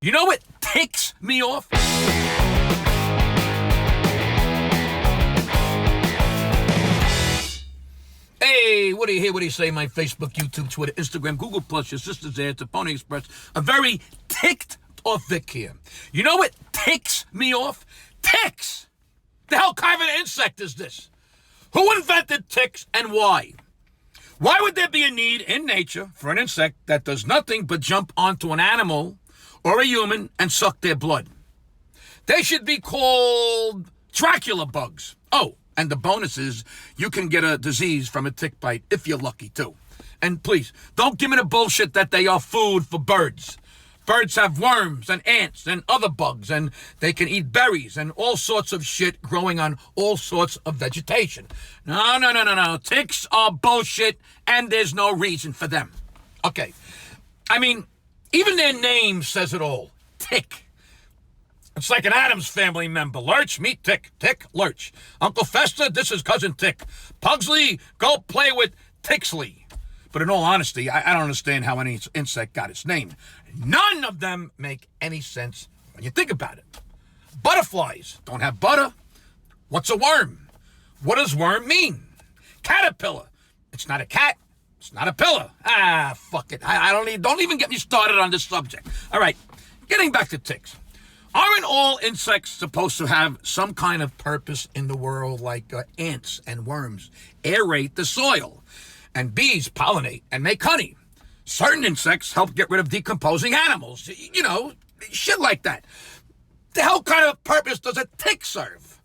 You know what ticks me off? Hey, what do you hear? What do you say? My Facebook, YouTube, Twitter, Instagram, Google Plus, your sister's there, it's a Pony Express. A very ticked off Vic here. You know what ticks me off? Ticks! The hell kind of an insect is this? Who invented ticks and why? Why would there be a need in nature for an insect that does nothing but jump onto an animal or a human and suck their blood? They should be called Dracula bugs. Oh, and the bonus is you can get a disease from a tick bite if you're lucky too. And please, don't give me the bullshit that they are food for birds. Birds have worms and ants and other bugs, and they can eat berries and all sorts of shit growing on all sorts of vegetation. No. Ticks are bullshit, and there's no reason for them. Okay. I mean, even their name says it all. Tick. It's like an Addams Family member. Lurch, meet Tick. Tick, Lurch. Uncle Fester, this is Cousin Tick. Pugsley, go play with Ticksley. But in all honesty, I don't understand how any insect got its name. None of them make any sense when you think about it. Butterflies don't have butter. What's a worm? What does worm mean? Caterpillar. It's not a cat. It's not a pillar. Fuck it. I don't even get me started on this subject. All right, getting back to ticks. Aren't all insects supposed to have some kind of purpose in the world, like ants and worms aerate the soil, and bees pollinate and make honey? Certain insects help get rid of decomposing animals. You know, shit like that. The hell kind of purpose does a tick serve?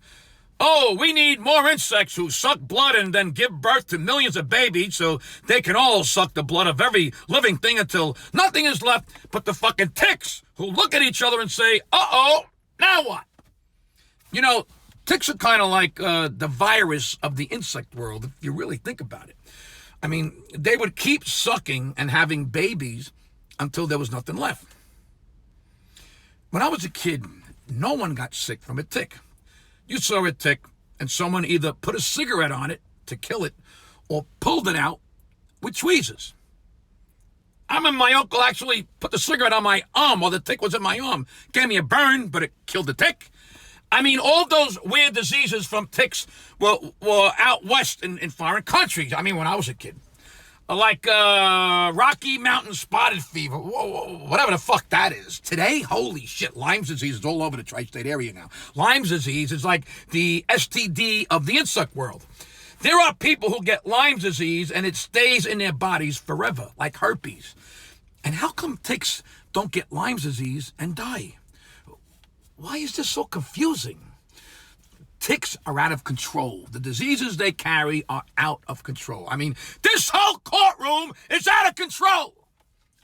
Oh, we need more insects who suck blood and then give birth to millions of babies so they can all suck the blood of every living thing until nothing is left but the fucking ticks who look at each other and say, uh-oh, now what? You know, ticks are kind of like the virus of the insect world, if you really think about it. I mean, they would keep sucking and having babies until there was nothing left. When I was a kid, no one got sick from a tick. You saw a tick, and someone either put a cigarette on it to kill it or pulled it out with tweezers. I remember my uncle actually put the cigarette on my arm while the tick was in my arm. Gave me a burn, but it killed the tick. I mean, all those weird diseases from ticks were out west in foreign countries. I mean, when I was a kid. Like Rocky Mountain spotted fever, whatever the fuck that is. Today, holy shit, Lyme's disease is all over the tri-state area now. Lyme's disease is like the STD of the insect world. There are people who get Lyme's disease and it stays in their bodies forever, like herpes. And how come ticks don't get Lyme's disease and die? Why is this so confusing? Ticks are out of control. The diseases they carry are out of control. I mean, this whole courtroom is out of control.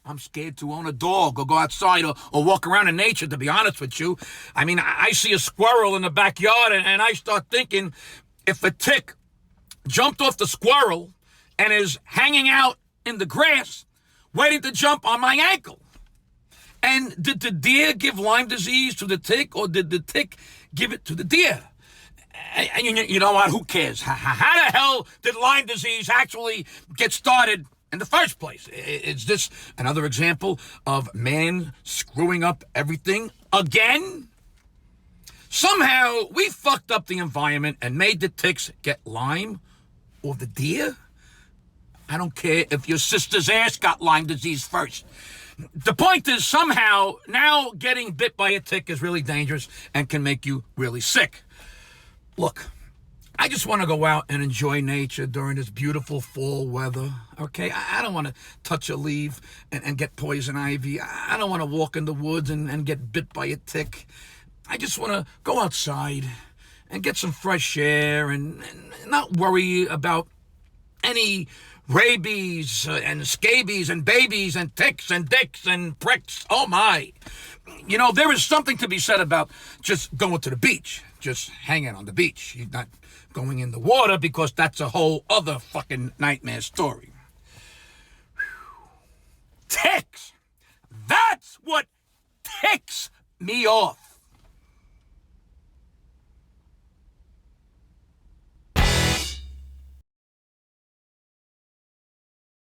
I'm scared to own a dog or go outside or walk around in nature, to be honest with you. I mean, I see a squirrel in the backyard and I start thinking, if a tick jumped off the squirrel and is hanging out in the grass, waiting to jump on my ankle. And did the deer give Lyme disease to the tick, or did the tick give it to the deer? And you know what? Who cares? How the hell did Lyme disease actually get started in the first place? Is this another example of man screwing up everything again? Somehow we fucked up the environment and made the ticks get Lyme, or the deer. I don't care if your sister's ass got Lyme disease first. The point is, somehow now getting bit by a tick is really dangerous and can make you really sick. Look, I just want to go out and enjoy nature during this beautiful fall weather, okay? I don't want to touch a leaf and get poison ivy. I don't want to walk in the woods and get bit by a tick. I just want to go outside and get some fresh air and not worry about any rabies and scabies and babies and ticks and dicks and pricks. Oh, my. You know, there is something to be said about just going to the beach, just hanging on the beach. You're not going in the water because that's a whole other fucking nightmare story. Ticks. That's what ticks me off.